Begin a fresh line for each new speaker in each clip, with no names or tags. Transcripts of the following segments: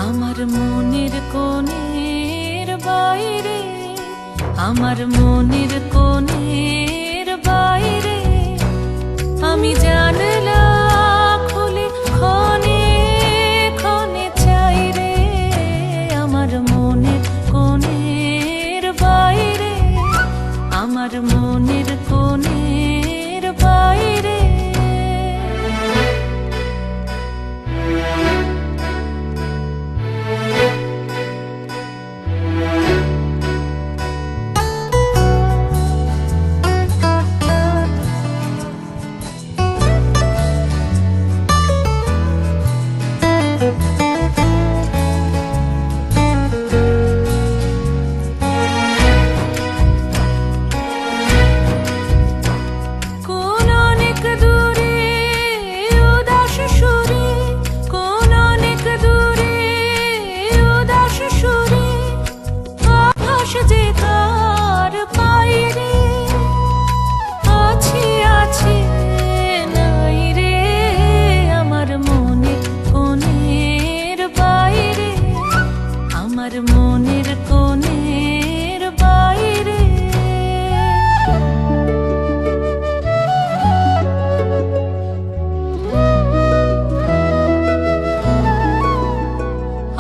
আমার মনের কোণের বাইরে, আমার মনের কোণের বাইরে আমি জানলা খুলে ক্ষণে ক্ষণে চাই রে। আমার মনের কোণের বাইরে, আমার মনের কোণের বাইরে।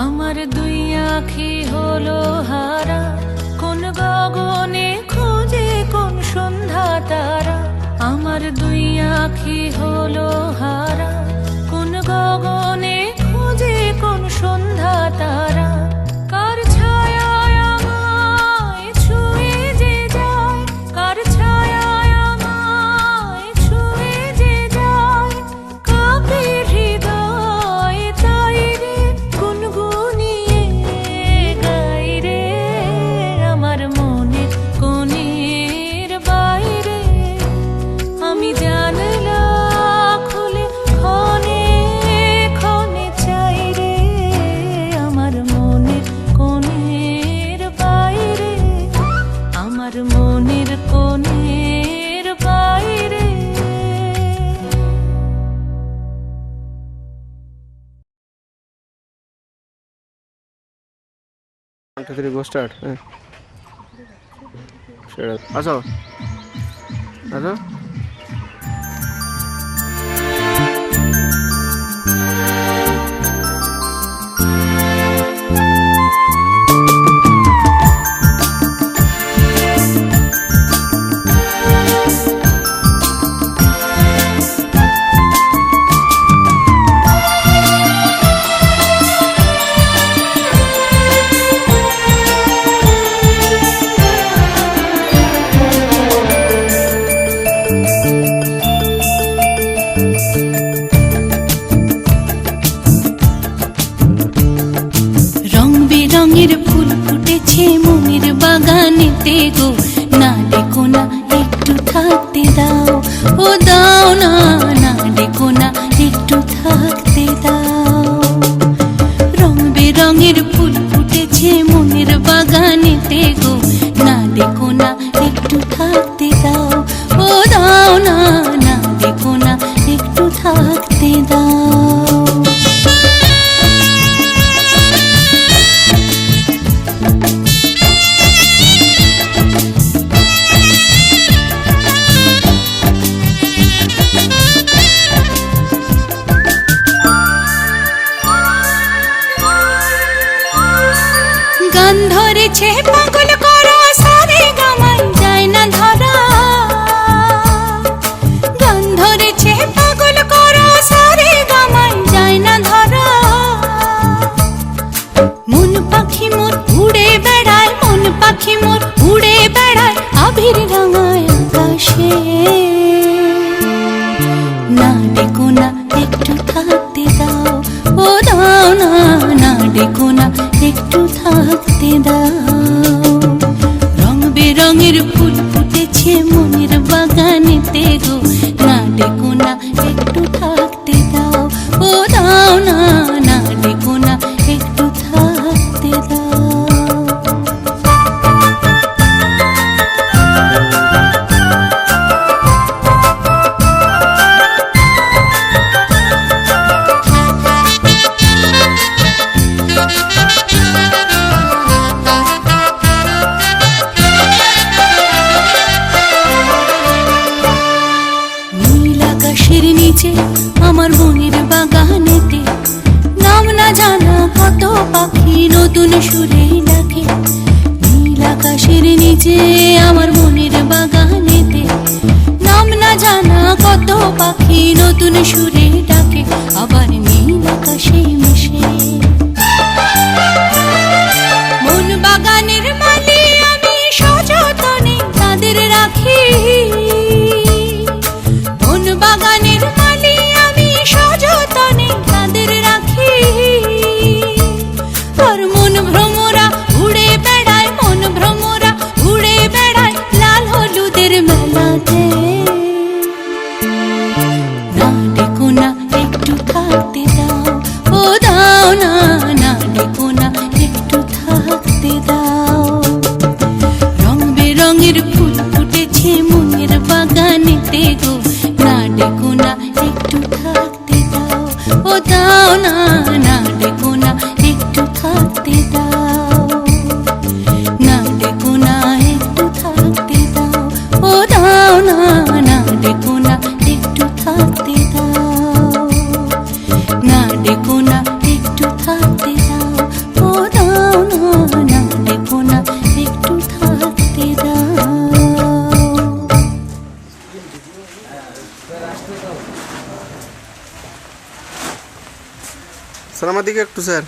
আমার দুই আঁখি হলো হারা, কোন গগনে খোঁজে কোন সন্ধ্যা তারা। আমার দুই আঁখি হলো হারা, কোন গগনে খোঁজে কোন সন্ধ্যা তারা। কার ছায়ায় আমায় ছুঁয়ে যে যায়, কার ছায়ায় আমায় ছুঁয়ে যে যায়। কাঁপে হৃদয় তাই রে, গুনগুনিয়ে গাই রে। আমার মনের কোণের বাইরে আমি জানলা খুলে ক্ষণে ক্ষণে চাই রে। আমার মনের কোণের বাইরে, আমার মনের কোণের বাইরে।
Go start. আসো আসো।
রঙের ফুল ফুটেছে মনের বাগানেতে গো, না ডেকো না একটু থাকতে দাও। ও দাও না, না ডেকো না একটু থাকতে দাও। রং বেরঙের ফুল ফুটেছে মনের বাগানেতে গো, না ডেকো না একটু থাকতে দাও। ও দাও না, না ডেকো না একটু থাকতে দাও। গান ধরেছে পাগল করা সারে গামাই যায় না ধরা। গান ধরেছে পাগল করা সারে গামাই যায় না ধরা। মন পাখি মোর উড়ে বেড়ায়, মন পাখি মোর উড়ে বেড়ায় আবির রাঙায় আকাশে। না ডেকো না একটু থাকতে দাও। ও দাও না, না ডেকো না একটু থাকতে দাও। রং বেরঙের ফুল ফুটেছে মনের বাগানেতে গো, না ডেকো না একটু থাকতে দাও। ও দাও না, না ডেকো না একটু থাকতে দাও। নতুন সুরে ডাকে আবার নীল আকাশে মিশে। মন বাগানের মালি আমি সযতনে তাদের রাখি, মন বাগানের মালি আমি সযতনে তাদের রাখি। আর মন ভ্রমরা উড়ে বেড়ায়, মন ভ্রমরা উড়ে বেড়ায় লাল হলুদের মেলাতে। না ডেকো না একটু থাকতে দাও, ও দাও না, না ডেকো না একটু থাকতে দাও। রং বেরঙের ফুল ফুটেছে মনের বাগানেতে গো, না ডেকো না একটু থাকতে দাও, ও দাও না, না ডেকো না একটু থাকতে দাও। না ডেকো না একটু থাকতে দাও, ও দাও না, না ডেকো না একটু থাকতে দাও। না ডেকো না একটু থাকতে দাও, ও দাও না, না ডেকো না একটু থাকতে দাও।
স্যার আমার দিকে একটু স্যার।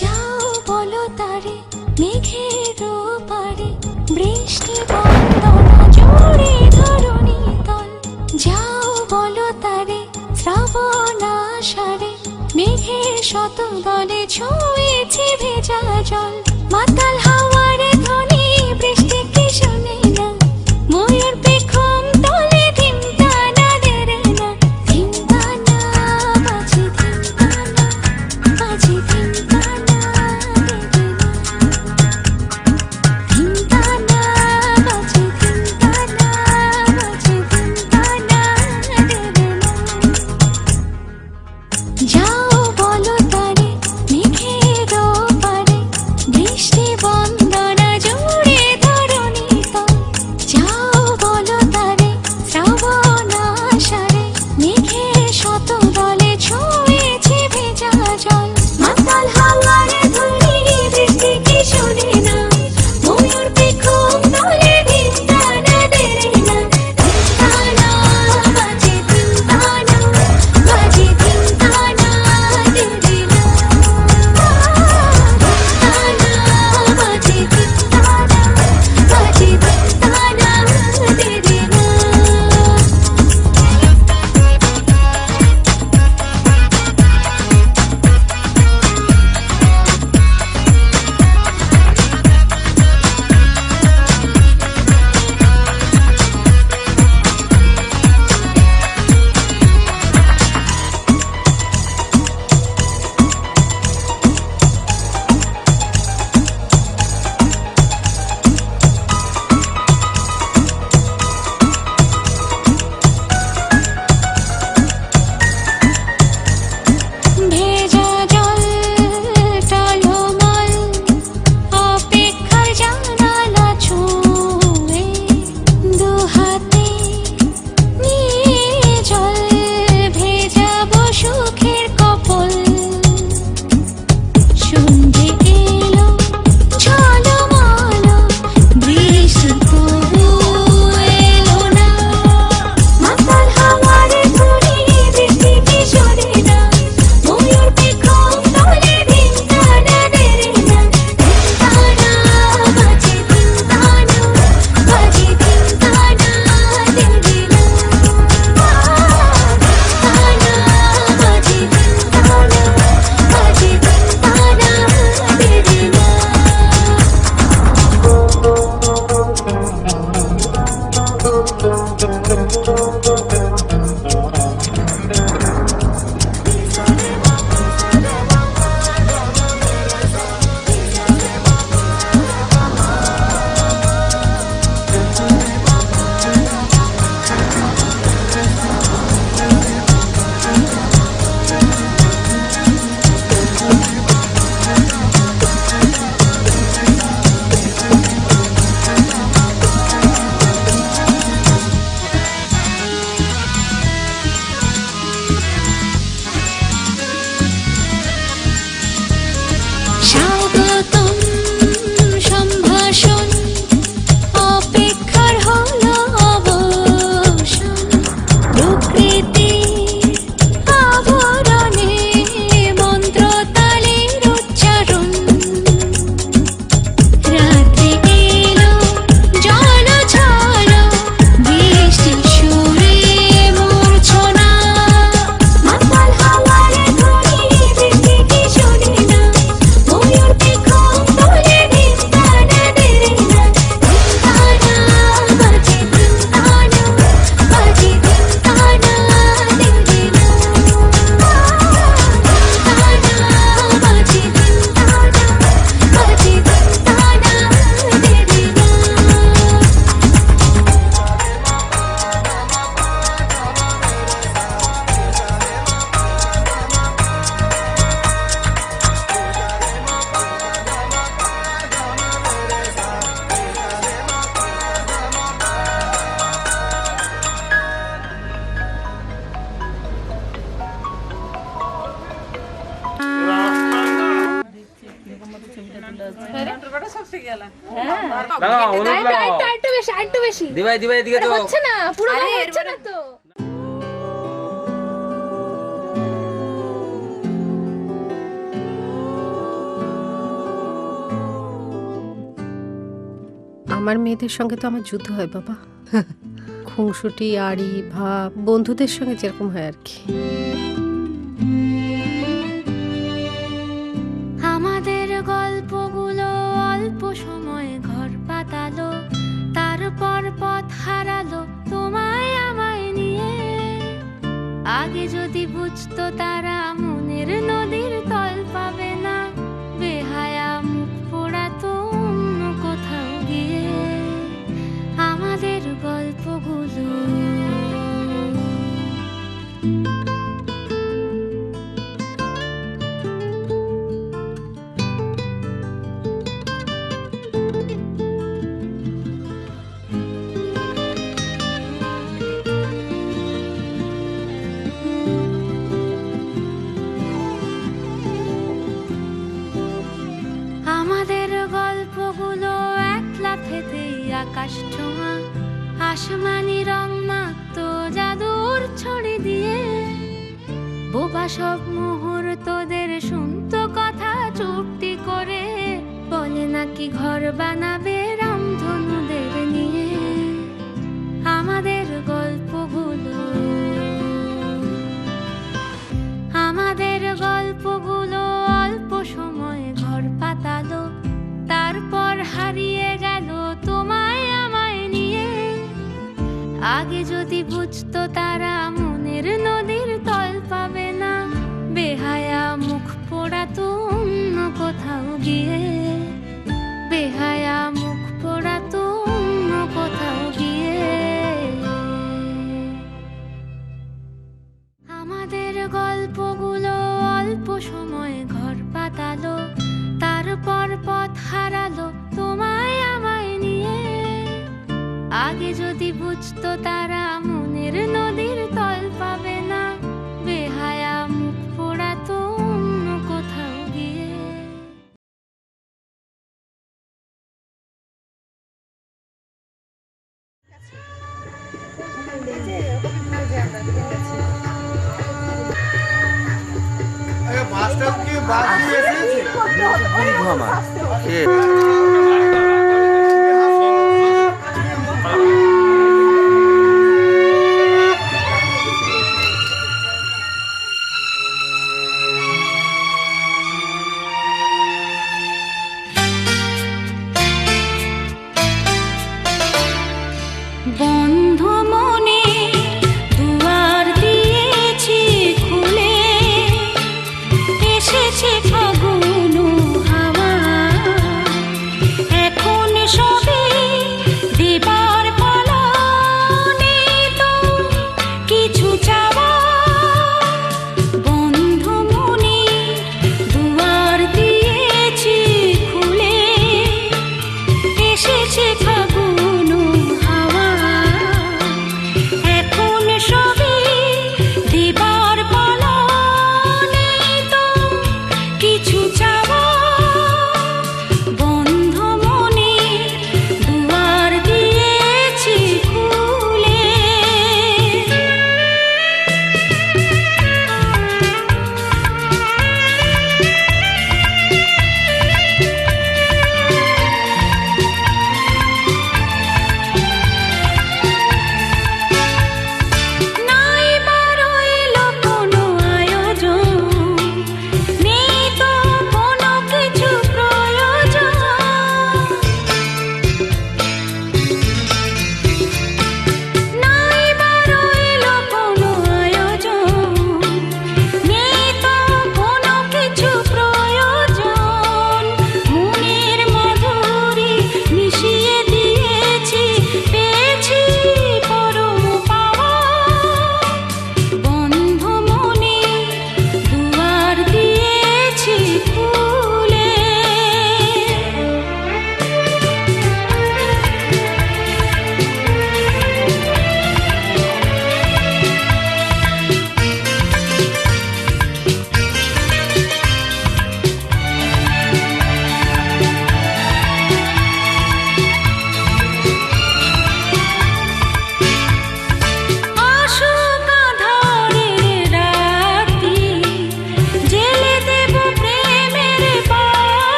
যাও বলো তারে মেঘের পারে, বৃষ্টি বন্দনা জোরে ধরণী তল। যাও বলো তারে শ্রাবণ আষাঢ়ে, মেঘের শত দলে ছুঁয়েছে ভেজা জল। মাতাল হাওয়ারে ধ্বনি বৃষ্টি কি শোনে না, ময়ূর পেখম তলে ধিমতানা দেরে না। ধিমতানা বাজে ধিমতানা, বাজে ধিমতানা দেরে না। ধিমতানা বাজে ধিমতানা, বাজে ধিমতানা দেরে না। যাও বলো তারে মেঘের পারে, বৃষ্টি বন্দনা জোরে
লাগাও হলুদ লাগাও
আরেকটু বেশি
দিবাই দিবাই এদিকে তো
হচ্ছে না পুরো হচ্ছে না তো।
আমার মেয়েদের সঙ্গে তো আমার যুদ্ধ হয় বাবা। খুনসুটি আড়ি ভাব বন্ধুদের সঙ্গে যেরকম হয় আর কি।
আমাদের গল্পগুলো অল্প সময়ে ঘর পাতালো, তারপর পথ হারালো তোমায় আমায় নিয়ে। আগে যদি বুঝতো তারা মনের নদীর তল পাবে না, বেহায়া মুখ পোড়াতো অন্য কোথাও গিয়ে। আমাদের গল্পগুলো আমাদের গল্পগুলো এক লাফেতেই আকাশ ছোঁয়া, আসমানি রং মাখতো জাদুর ছড়ি দিয়ে। বোবা সব মুহূর্তদের শুনতো কথা চুপটি করে, বলে নাকি ঘর বানাবে রামধনুদের নিয়ে। আমাদের গল্পগুলো আমাদের গল্পগুলো অল্প সময়ে ঘর পাতালো, তারপর হারিয়ে গেল তোমায় আমায় নিয়ে। আগে যদি বুঝতো তারা মনের নদীর তল পাবে না, বেহায়া মুখ পোড়াতো অন্য কোথাও গিয়ে। বেহায়া মুখ পোড়াতো অন্য কোথাও গিয়ে। আমাদের গল্পগুলো অল্প সময়ে ঘর পাতালো, তারপর পথ হারালো তোমায় আমায় নিয়ে। আগে যদি বুঝতো তারা মনের নদীর তল পাবে না, বেহায়া মুখ পোড়াতো অন্য কোথাও গিয়ে।
বন্ধু আমার কে
বন্ধ মনে দুয়ার দিয়েছি খুলে, এসেছে ফাগুন হাওয়া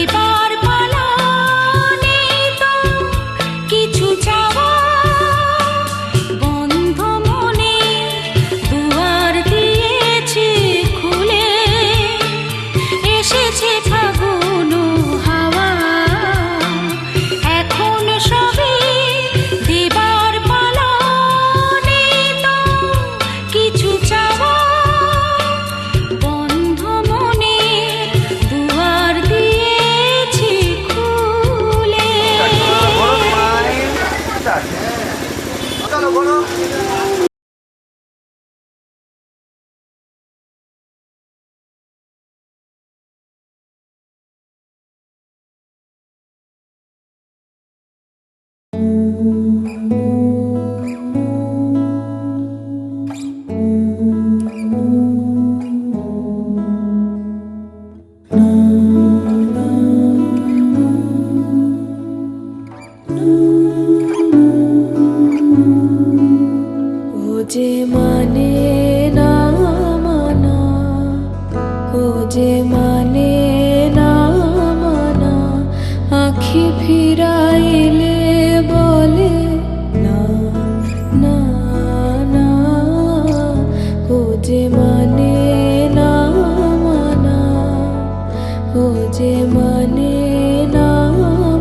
দেবার পালা নেই তো কিছু চাওয়া, বন্ধ মনে দুয়ার দিয়েছি খুলে, এসেছে ফাগুন হাওয়া, এখন সবে দেবার পালা নেই তো কিছু চাওয়া, বন্ধ মনে দুয়ার দিয়েছি খুলে।
ও যে মানে না মানা, ও যে মানে না মানা, আখি ফিরাইলে বলে না না না, ও যে মানে না মানা, ও যে মানে না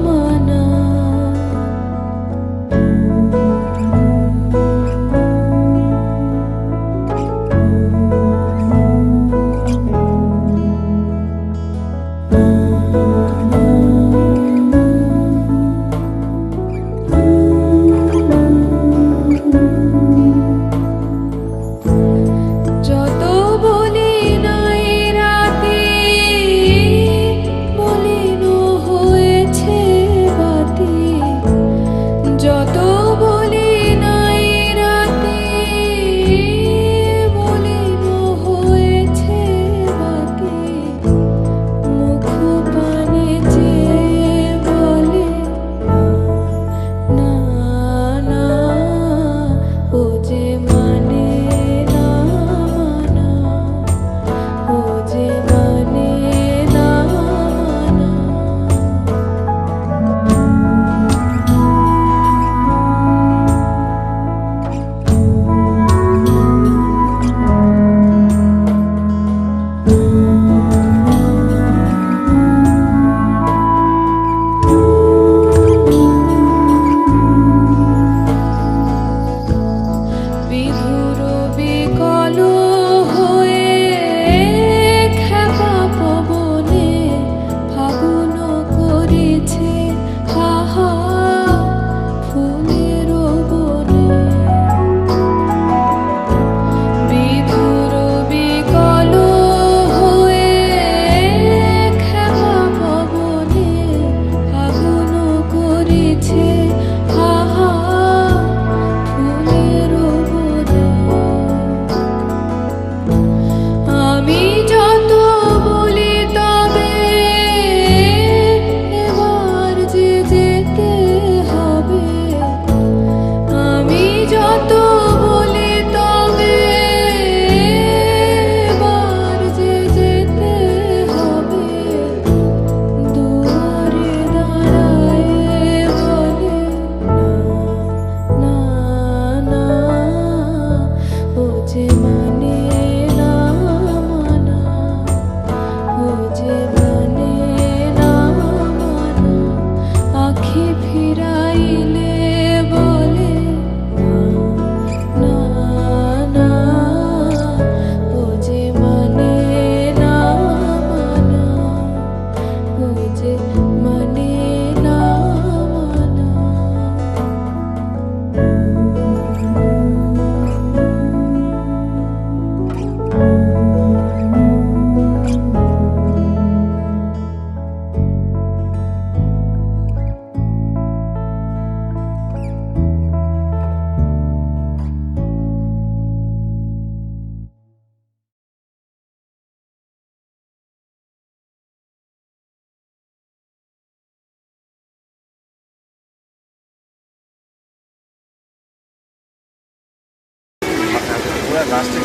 মানা। যত বলি নাই রাতে, মলিন হয়েছে বাতি, যত বলি নাই রাতে, মলিন হয়েছে বাতি, মুখ পানে চেয়ে বলে না না, ও যে মানে না মানা, ও যে মানে না মানা। বিধুর বিকল হয়ে খেপা পবনে ফাগুন করেছে হাহা ফুলের বনে। বিধুর বিকল হয়ে খেপা পবনে ফাগুন করেছে হাহা ফুলের বনে। আমি যত বলি তবে এবার যে যেতে হবে, আমি যত বলি তবে এবার যে যেতে হবে, দুয়ারে দাঁড়ায় বলে না না না, ও যে মানে না মানা, ও যে মানে না মানা, আখি ফিরাইলে বলে না না না, ও যে মানে না মানা, ও যে মানে না মানা।
রাস্তা